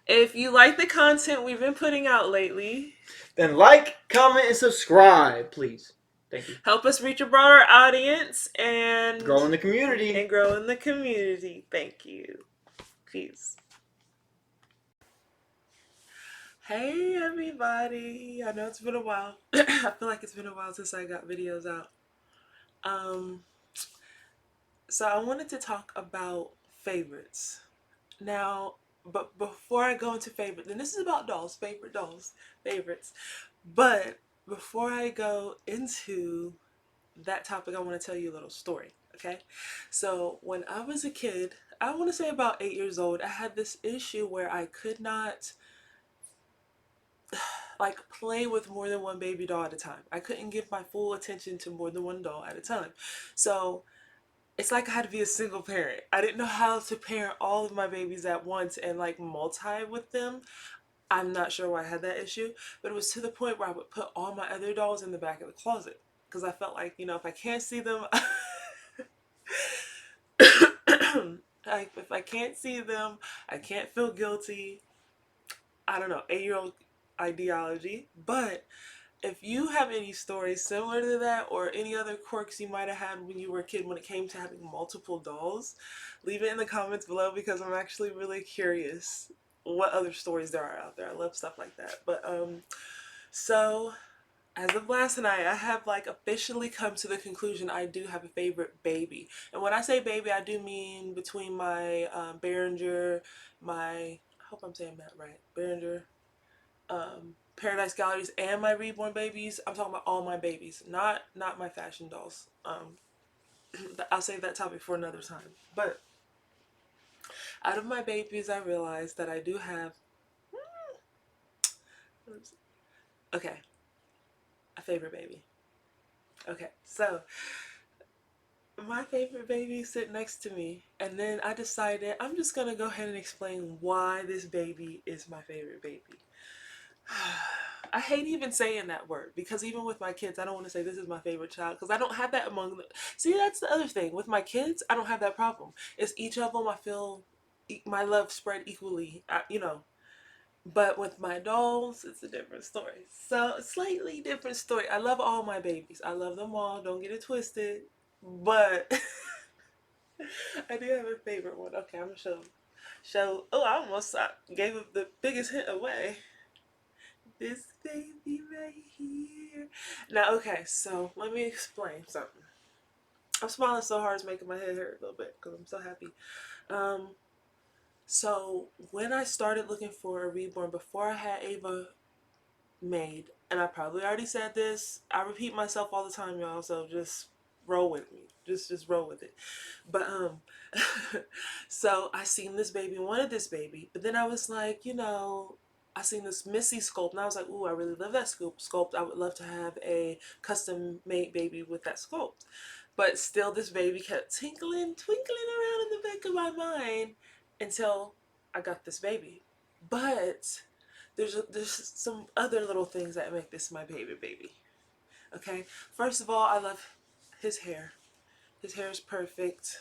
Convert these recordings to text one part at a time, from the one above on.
If you like the content we've been putting out lately, then like, comment, and subscribe, please. Thank you. help us reach a broader audience Grow in the community. and grow in the community. Thank you. Peace. Hey everybody. I know it's been a while. I feel like it's been a while since I got videos out. Um so I wanted to talk about favorites. Now, but before I go into favorite, then this is about dolls, favorite dolls, favorites. But before I go into that topic, I want to tell you a little story. Okay, so when I was a kid, I want to say about 8 years old, I had this issue where I could not like play with more than one baby doll at a time. I couldn't give my full attention to more than one doll at a time. So it's like I had to be a single parent. I didn't know how to parent all of my babies at once and like multi with them. I'm not sure why I had that issue, but it was to the point where I would put all my other dolls in the back of the closet because I felt like, if I can't see them, if I can't see them, I can't feel guilty. I don't know, 8-year old ideology. But if you have any stories similar to that or any other quirks you might have had when you were a kid when it came to having multiple dolls, leave it in the comments below because I'm actually really curious what other stories there are out there. I love stuff like that. But so as of last night, I have like officially come to the conclusion I do have a favorite baby. And when I say baby, I do mean between my Behringer, I hope I'm saying that right, Behringer, Paradise Galleries, and my reborn babies. I'm talking about all my babies, not my fashion dolls. I'll save that topic for another time. But out of my babies, I realized that I do have okay, a favorite baby. Okay, so my favorite baby sit next to me, and then I decided I'm just gonna go ahead and explain why this baby is my favorite baby. I hate even saying that word because even with my kids, I don't want to say this is my favorite child because I don't have that among them. See, that's the other thing. With my kids, I don't have that problem. It's each of them I feel my love spread equally. But with my dolls, it's a different story. So, slightly different story. I love all my babies. I love them all. Don't get it twisted. But I do have a favorite one. Okay, I'm gonna show. Oh, I almost gave the biggest hint away. This baby right here. Now, okay, so let me explain something. I'm smiling so hard it's making my head hurt a little bit because I'm so happy. Um, so when I started looking for a reborn before I had Ava made, and I probably already said this, I repeat myself all the time, y'all. So just roll with me. Just roll with it. But so I seen this baby, wanted this baby, but then I was like, I seen this Missy sculpt, and I was like, ooh, I really love that sculpt. I would love to have a custom made baby with that sculpt. But still, this baby kept twinkling around in the back of my mind until I got this baby. But there's some other little things that make this my baby. Okay, first of all, I love his hair. His hair is perfect.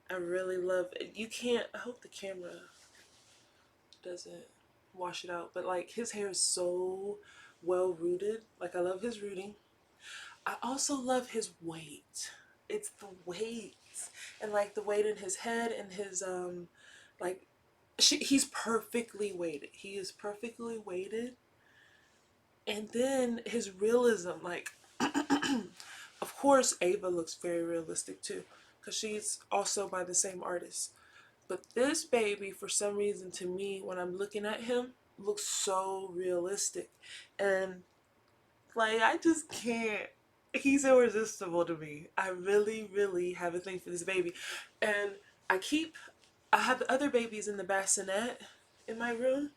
I really love it. You can't, I hope the camera doesn't wash it out, but like his hair is so well rooted. Like I love his rooting. I also love his weight. It's the weight and like the weight in his head and his like he's perfectly weighted. He is perfectly weighted. And then his realism, like of course Ava looks very realistic too because she's also by the same artist. But this baby, for some reason, to me, when I'm looking at him, looks so realistic. And, like, I just can't. He's irresistible to me. I really, really have a thing for this baby. And I have the other babies in the bassinet in my room.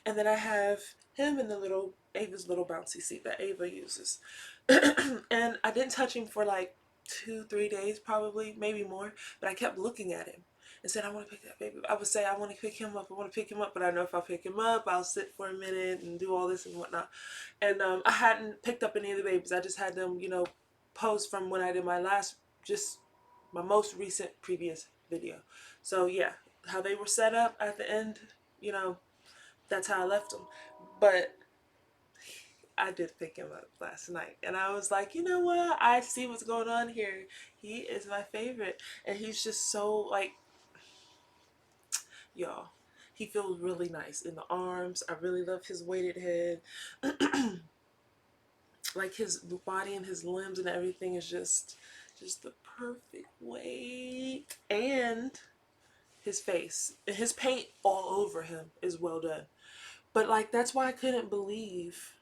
And then I have him in Ava's little bouncy seat that Ava uses. And I didn't touch him for like 2, 3 days, probably, maybe more. But I kept looking at him and said, I want to pick that baby. I would say, I want to pick him up. I want to pick him up. But I know if I pick him up, I'll sit for a minute and do all this and whatnot. And I hadn't picked up any of the babies. I just had them, pose from when I did just my most recent previous video. So yeah, how they were set up at the end, you know, that's how I left him. But I did pick him up last night, and I was like, you know what? I see what's going on here. He is my favorite, and he's just so like, y'all. He feels really nice in the arms. I really love his weighted head. Like his body and his limbs and everything is just the perfect weight. And his face and his paint all over him is well done. But like that's why I couldn't believe.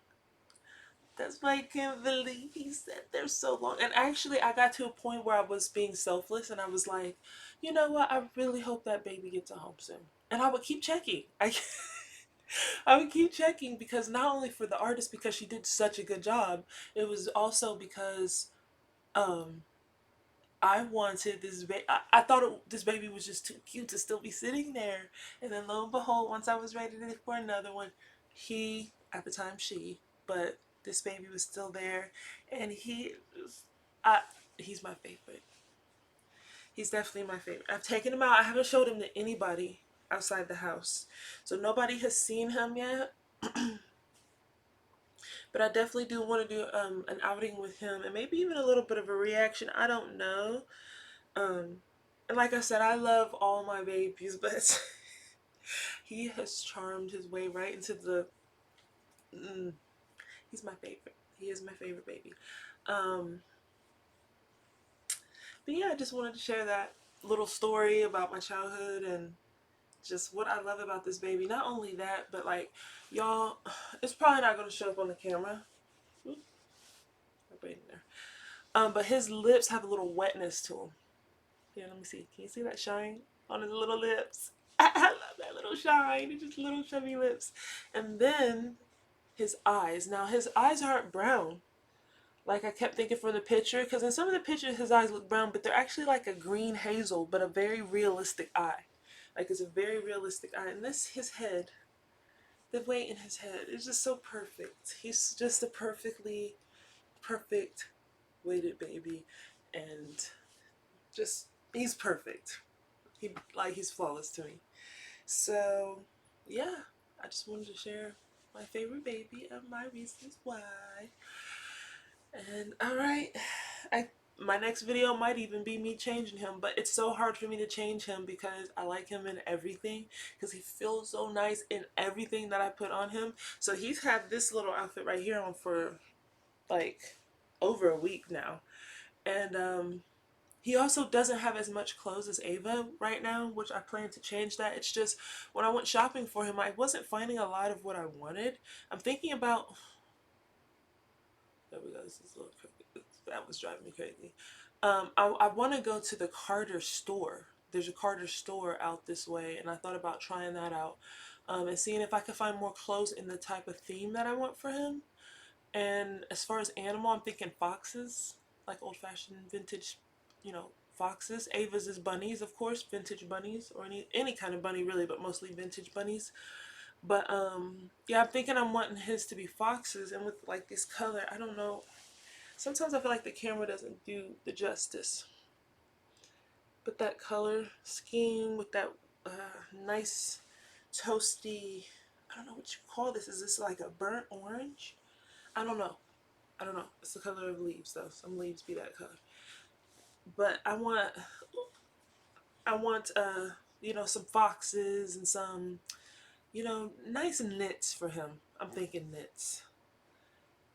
That's why I can't believe he sat there so long. And actually, I got to a point where I was being selfless, and I was like, you know what? I really hope that baby gets a home soon. And I would keep checking. I would keep checking because not only for the artist because she did such a good job, it was also because um I wanted this baby. I thought this baby was just too cute to still be sitting there. And then lo and behold, once I was ready for another one, he, at the time she, but this baby was still there. And I, he's my favorite. He's definitely my favorite. I've taken him out. I haven't showed him to anybody outside the house. So nobody has seen him yet. But I definitely do want to do an outing with him and maybe even a little bit of a reaction. I don't know. Um, and like I said, I love all my babies, but he has charmed his way right into the. Mm, he's my favorite. He is my favorite baby. Um, but yeah, I just wanted to share that little story about my childhood and just what I love about this baby. Not only that, but like y'all, it's probably not going to show up on the camera. Oop, right in there. But his lips have a little wetness to them. Yeah, let me see. Can you see that shine on his little lips? I love that little shine. It's just little chubby lips. And then his eyes. Now his eyes aren't brown. Like I kept thinking from the picture, because in some of the pictures his eyes look brown, but they're actually like a green hazel, but a very realistic eye. Like it's a very realistic eye. And this his head, the weight in his head is just so perfect. He's just a perfectly perfect weighted baby, and just he's perfect. He's flawless to me. So yeah, I just wanted to share my favorite baby and my reasons why. And all right, I my next video might even be me changing him, but it's so hard for me to change him because I like him in everything because he feels so nice in everything that I put on him. So he's had this little outfit right here on for like over a week now. And he also doesn't have as much clothes as Ava right now, which I plan to change that. It's just when I went shopping for him, I wasn't finding a lot of what I wanted. I'm thinking about. There we go. This is a little crazy. That was driving me crazy. I want to go to the Carter store. There's a Carter store out this way, and I thought about trying that out and seeing if I could find more clothes in the type of theme that I want for him. And as far as animal, I'm thinking foxes, like old fashioned vintage, foxes. Ava's is bunnies, of course, vintage bunnies, or any kind of bunny really, but mostly vintage bunnies. But yeah, I'm thinking I'm wanting his to be foxes, and with like this color, I don't know. Sometimes I feel like the camera doesn't do the justice. But that color scheme with that nice toasty, I don't know what you call this. Is this like a burnt orange? I don't know. I don't know. It's the color of leaves though. Some leaves be that color. But I want some foxes and some nice knits for him. I'm thinking knits.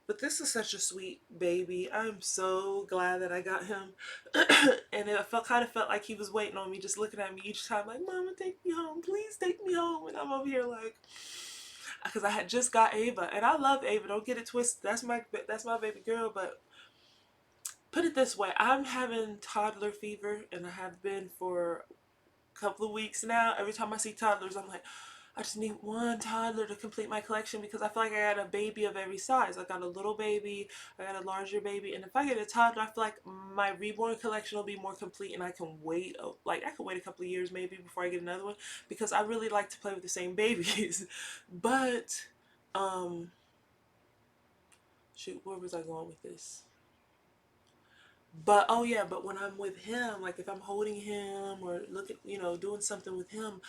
But this is such a sweet baby. I'm so glad that I got him. And it kind of felt like he was waiting on me, just looking at me each time, like, "Mama, take me home. Please take me home." And I'm over here like, because I had just got Ava, and I love Ava. Don't get it twisted. That's my baby girl. But put it this way, I'm having toddler fever, and I have been for a couple of weeks now. Every time I see toddlers, I'm like, I just need one toddler to complete my collection because I feel like I got a baby of every size. I got a little baby, I got a larger baby, and if I get a toddler, I feel like my reborn collection will be more complete, and I can wait. Like I can wait a couple of years maybe before I get another one because I really like to play with the same babies. But shoot, where was I going with this? But oh yeah, but when I'm with him, like if I'm holding him or looking, doing something with him,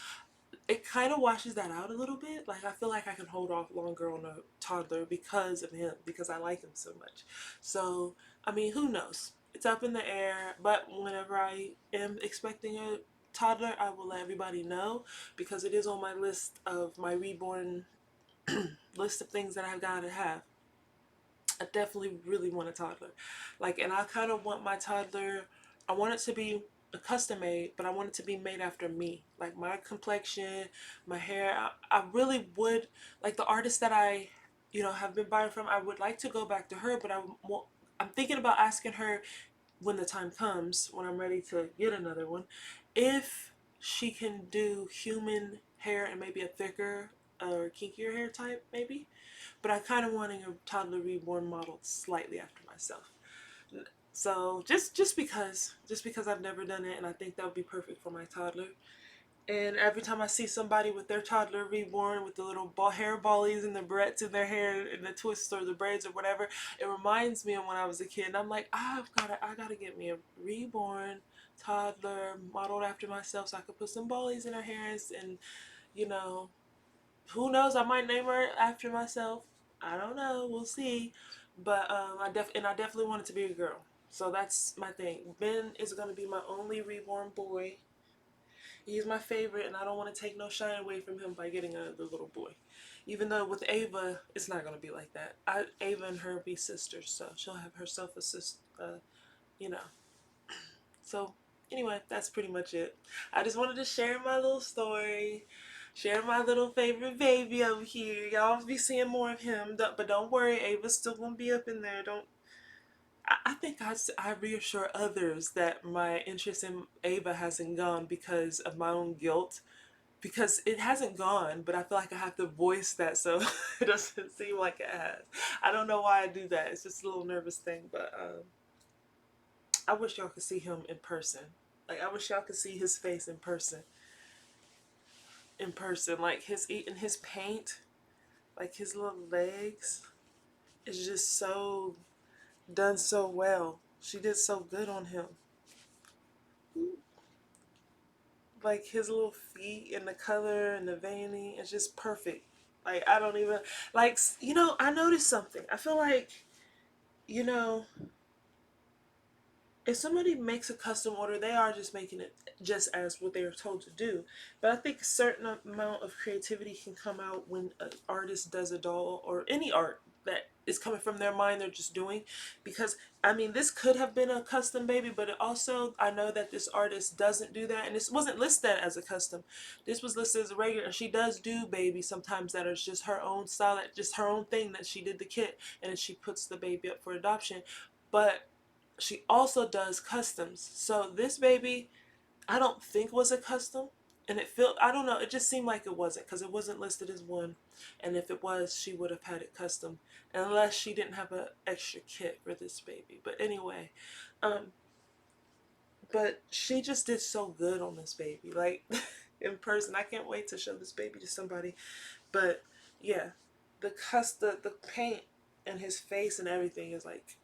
it kind of washes that out a little bit. Like I feel like I can hold off longer on a toddler because of him, because I like him so much. So I mean, who knows? It's up in the air. But whenever I am expecting a toddler, I will let everybody know because it is on my list of my reborn list of things that I've got to have. I definitely really want a toddler. Like, and I kind of want my toddler, I want it to be a custom made, but I want it to be made after me. Like my complexion, my hair. I really would, like the artist that I, have been buying from, I would like to go back to her, but I'm thinking about asking her when the time comes, when I'm ready to get another one, if she can do human hair and maybe a thicker or kinkier hair type, maybe. But I kind of wanting a toddler reborn modeled slightly after myself. So just because I've never done it, and I think that would be perfect for my toddler. And every time I see somebody with their toddler reborn with the little hair ballies and the barrettes in their hair and the twists or the braids or whatever, it reminds me of when I was a kid. And I'm like, I gotta get me a reborn toddler modeled after myself so I could put some ballies in her hair and you know who knows? I might name her after myself. I don't know. We'll see. But I definitely want it to be a girl. So that's my thing. Ben is gonna be my only reborn boy. He's my favorite, and I don't want to take no shine away from him by getting another little boy. Even though with Ava, it's not gonna be like that. Ava and her be sisters, so she'll have herself a sister. You know, so anyway, that's pretty much it. I just wanted to share my little story, share my little favorite baby over here. Y'all be seeing more of him, but don't worry, Ava's still gonna be up in there. Don't. I think I reassure others that my interest in Ava hasn't gone because of my own guilt. Because it hasn't gone, but I feel like I have to voice that so it doesn't seem like it has. I don't know why I do that. It's just a little nervous thing, but I wish y'all could see him in person. Like I wish y'all could see his face in person. In person, like his eating his paint, like his little legs is just so done so well. She did so good on him. Like his little feet and the color and the veining is just perfect. Like I don't even like I noticed something. I feel like you know if somebody makes a custom order, they are just making it just as what they are told to do. But I think a certain amount of creativity can come out when an artist does a doll or any art that is coming from their mind they're just doing. Because I mean, this could have been a custom baby, but it also I know that this artist doesn't do that, and this wasn't listed as a custom. This was listed as a regular, and she does do babies sometimes that are just her own style, that just her own thing that she did the kit, and then she puts the baby up for adoption. But she also does customs. So this baby, I don't think was a custom, and it felt I don't know. It just seemed like it wasn't because it wasn't listed as one, and if it was, she would have had it custom, unless she didn't have an extra kit for this baby. But anyway, um, but she just did so good on this baby, like in person. I can't wait to show this baby to somebody. But yeah, the paint and his face and everything is like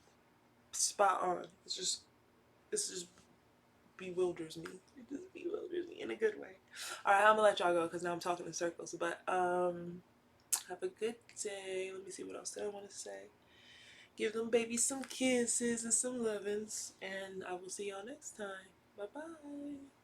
spot on. It's just bewilders me. It just bewilders me in a good way. All right, I'm gonna let y'all go because now I'm talking in circles. But have a good day. Let me see what else did I want to say. Give them babies some kisses and some lovins, and I will see y'all next time. Bye bye.